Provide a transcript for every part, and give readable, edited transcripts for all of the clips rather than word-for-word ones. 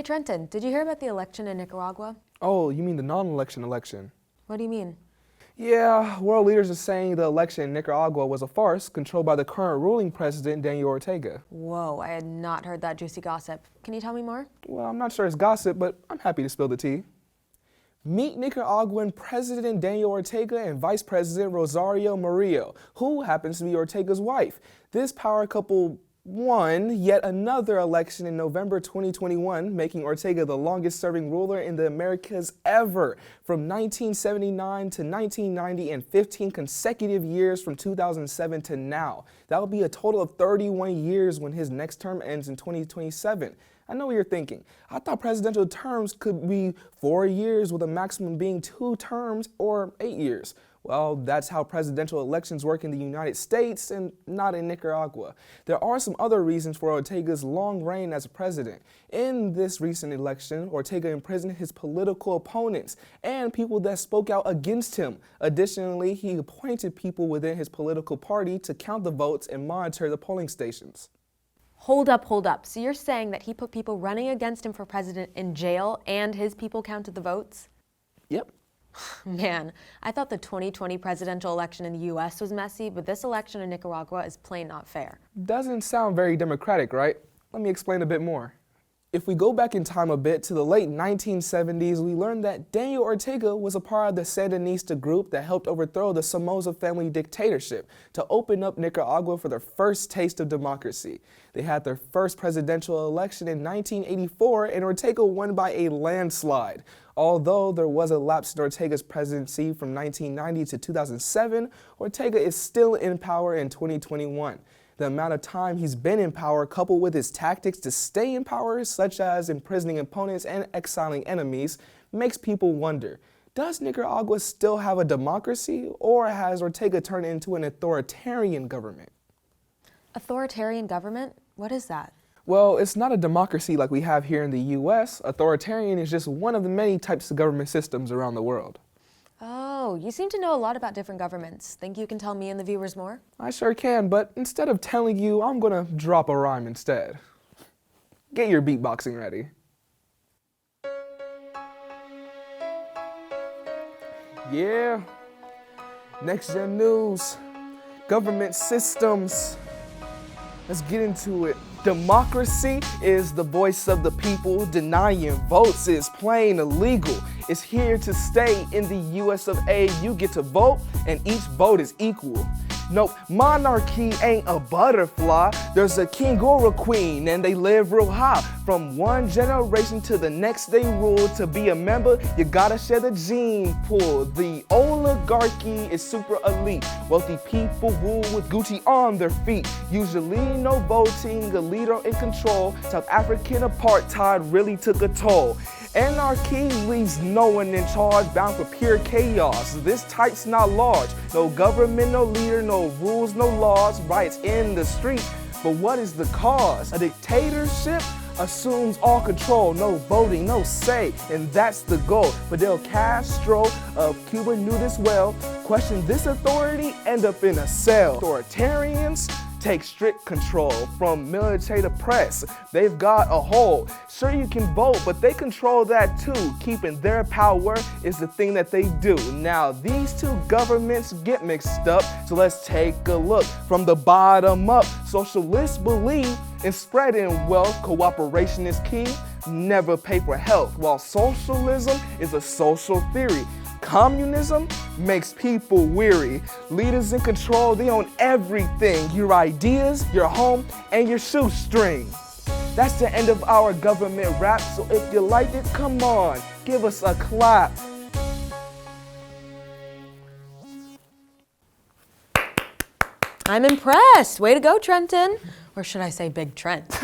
Hey Trenton, did you hear about the election in Nicaragua? Oh, you mean the non-election election? What do you mean? Yeah, world leaders are saying the election in Nicaragua was a farce controlled by the current ruling president, Daniel Ortega. Whoa, I had not heard that juicy gossip. Can you tell me more? Well, I'm not sure it's gossip, but I'm happy to spill the tea. Meet Nicaraguan President Daniel Ortega and Vice President Rosario Murillo, who happens to be Ortega's wife. This power couple won yet another election in November 2021, making Ortega the longest-serving ruler in the Americas ever, from 1979 to 1990 and 15 consecutive years from 2007 to now. That will be a total of 31 years when his next term ends in 2027. I know what you're thinking. I thought presidential terms could be 4 years with a maximum being 2 terms or 8 years. Well, that's how presidential elections work in the United States and not in Nicaragua. There are some other reasons for Ortega's long reign as president. In this recent election, Ortega imprisoned his political opponents and people that spoke out against him. Additionally, he appointed people within his political party to count the votes and monitor the polling stations. Hold up. So you're saying that he put people running against him for president in jail and his people counted the votes? Yep. Man, I thought the 2020 presidential election in the US was messy, but this election in Nicaragua is plain not fair. Doesn't sound very democratic, right? Let me explain a bit more. If we go back in time a bit to the late 1970s, we learned that Daniel Ortega was a part of the Sandinista group that helped overthrow the Somoza family dictatorship to open up Nicaragua for their first taste of democracy. They had their first presidential election in 1984 and Ortega won by a landslide. Although there was a lapse in Ortega's presidency from 1990 to 2007, Ortega is still in power in 2021. The amount of time he's been in power, coupled with his tactics to stay in power, such as imprisoning opponents and exiling enemies, makes people wonder, does Nicaragua still have a democracy, or has Ortega turned into an authoritarian government? Authoritarian government? What is that? Well, it's not a democracy like we have here in the US. Authoritarian is just one of the many types of government systems around the world. Oh, you seem to know a lot about different governments. Think you can tell me and the viewers more? I sure can, but instead of telling you, I'm gonna drop a rhyme instead. Get your beatboxing ready. Yeah, next gen news, government systems. Let's get into it. Democracy is the voice of the people. Denying votes is plain illegal. It's here to stay in the US of A. You get to vote and each vote is equal. Nope, monarchy ain't a butterfly. There's a king or a queen and they live real high. From one generation to the next they rule. To be a member, you gotta share the gene pool. The oligarchy is super elite. Wealthy people rule with Gucci on their feet. Usually no voting, a leader in control. South African apartheid really took a toll. Anarchy leaves no one in charge, bound for pure chaos. This type's not large. No government, no leader, no rules, no laws. Riots in the streets, but what is the cause? A dictatorship assumes all control, no voting, no say, and that's the goal. Fidel Castro of Cuba knew this well. Question this authority, end up in a cell. Authoritarians take strict control from military to press. They've got a hold. Sure, you can vote, but they control that too. Keeping their power is the thing that they do. Now, these two governments get mixed up, so let's take a look from the bottom up. Socialists believe in spreading wealth. Cooperation is key. Never pay for health, while socialism is a social theory. Communism makes people weary. Leaders in control, they own everything. Your ideas, your home, and your shoestring. That's the end of our government rap, so if you liked it, come on, give us a clap. I'm impressed. Way to go, Trenton. Or should I say Big Trent?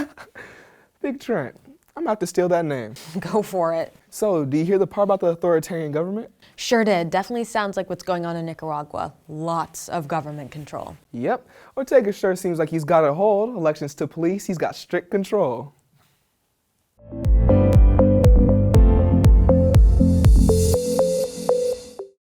Big Trent. I'm about to steal that name. Go for it. So, do you hear the part about the authoritarian government? Sure did. Definitely sounds like what's going on in Nicaragua. Lots of government control. Yep. Ortega sure seems like he's got a hold. Elections to police, he's got strict control.